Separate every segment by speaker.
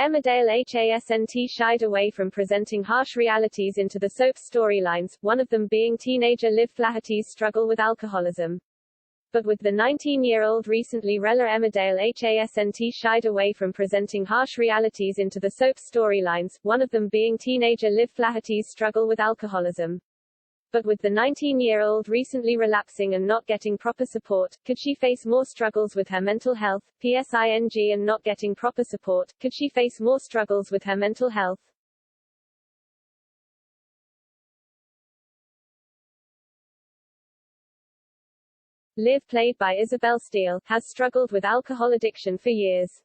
Speaker 1: Emmerdale hasn't shied away from presenting harsh realities into the soap's storylines, one of them being teenager Liv Flaherty's struggle with alcoholism. But with the 19-year-old recently Emmerdale hasn't shied away from presenting harsh realities into the soap's storylines, one of them being teenager Liv Flaherty's struggle with alcoholism. But with the 19-year-old recently relapsing and not getting proper support, could she face more struggles with her mental health? PSING and not getting proper support, could she face more struggles with her mental health? Liv, played by Isabel Steele, has struggled with alcohol addiction for years.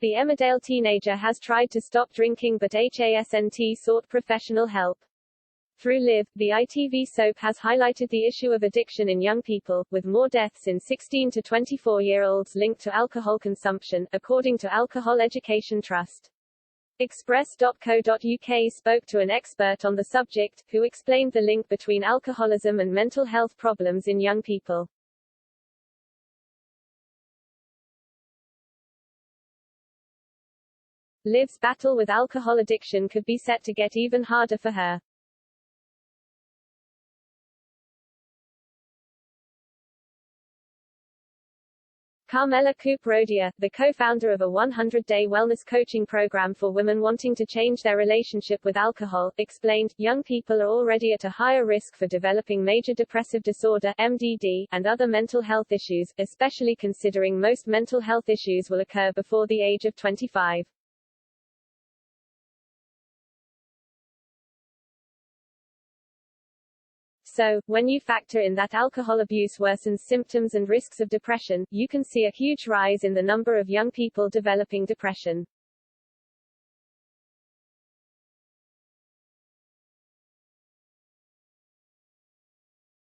Speaker 1: The Emmerdale teenager has tried to stop drinking but hasn't sought professional help. Through Liv, the ITV soap has highlighted the issue of addiction in young people, with more deaths in 16 to 24-year-olds linked to alcohol consumption, according to Alcohol Education Trust. Express.co.uk spoke to an expert on the subject, who explained the link between alcoholism and mental health problems in young people. Liv's battle with alcohol addiction could be set to get even harder for her. Carmela Coop-Rodia, the co-founder of a 100-day wellness coaching program for women wanting to change their relationship with alcohol, explained, young people are already at a higher risk for developing major depressive disorder (MDD) and other mental health issues, especially considering most mental health issues will occur before the age of 25. So, when you factor in that alcohol abuse worsens symptoms and risks of depression, you can see a huge rise in the number of young people developing depression.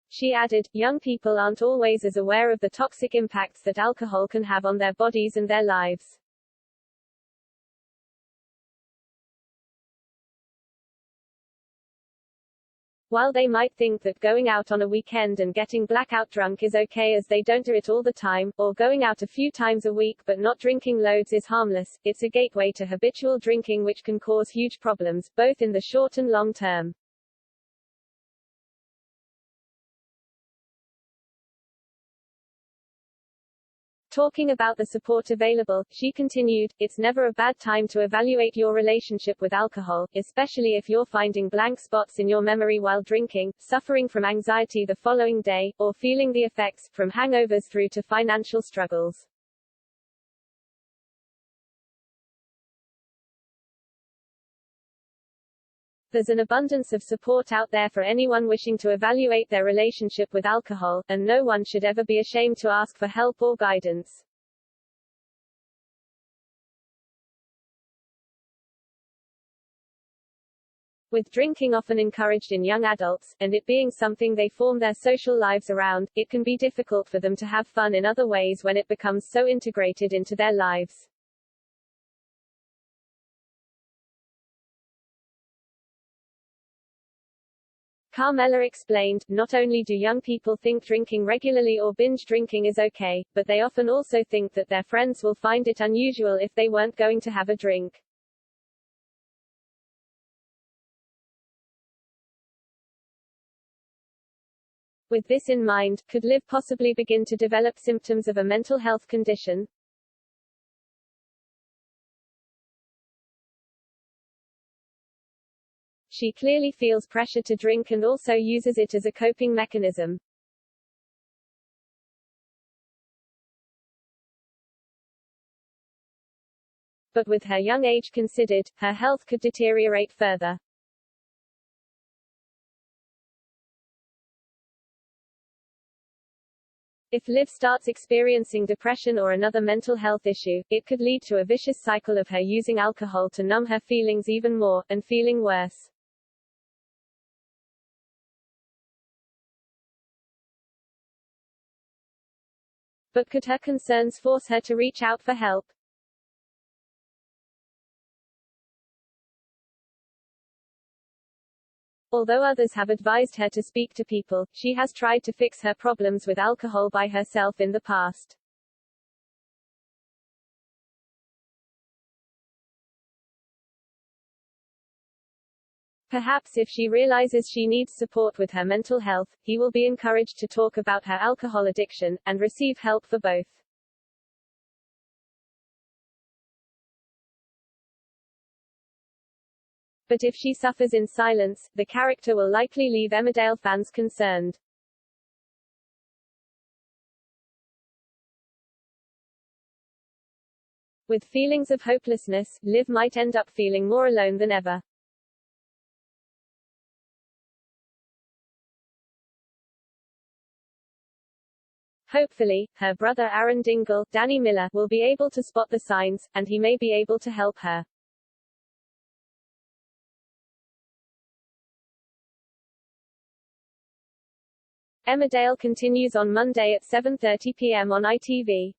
Speaker 1: She added, young people aren't always as aware of the toxic impacts that alcohol can have on their bodies and their lives. While they might think that going out on a weekend and getting blackout drunk is okay as they don't do it all the time, or going out a few times a week but not drinking loads is harmless, it's a gateway to habitual drinking which can cause huge problems, both in the short and long term. Talking about the support available, she continued, it's never a bad time to evaluate your relationship with alcohol, especially if you're finding blank spots in your memory while drinking, suffering from anxiety the following day, or feeling the effects, from hangovers through to financial struggles. There's an abundance of support out there for anyone wishing to evaluate their relationship with alcohol, and no one should ever be ashamed to ask for help or guidance. With drinking often encouraged in young adults, and it being something they form their social lives around, it can be difficult for them to have fun in other ways when it becomes so integrated into their lives. Carmela explained, not only do young people think drinking regularly or binge drinking is okay, but they often also think that their friends will find it unusual if they weren't going to have a drink. With this in mind, could Liv possibly begin to develop symptoms of a mental health condition? She clearly feels pressure to drink and also uses it as a coping mechanism. But with her young age considered, her health could deteriorate further. If Liv starts experiencing depression or another mental health issue, it could lead to a vicious cycle of her using alcohol to numb her feelings even more, and feeling worse. But could her concerns force her to reach out for help? Although others have advised her to speak to people, she has tried to fix her problems with alcohol by herself in the past. Perhaps if she realizes she needs support with her mental health, he will be encouraged to talk about her alcohol addiction, and receive help for both. But if she suffers in silence, the character will likely leave Emmerdale fans concerned. With feelings of hopelessness, Liv might end up feeling more alone than ever. Hopefully, her brother Aaron Dingle, Danny Miller, will be able to spot the signs, and he may be able to help her. Emmerdale continues on Monday at 7:30 p.m. on ITV.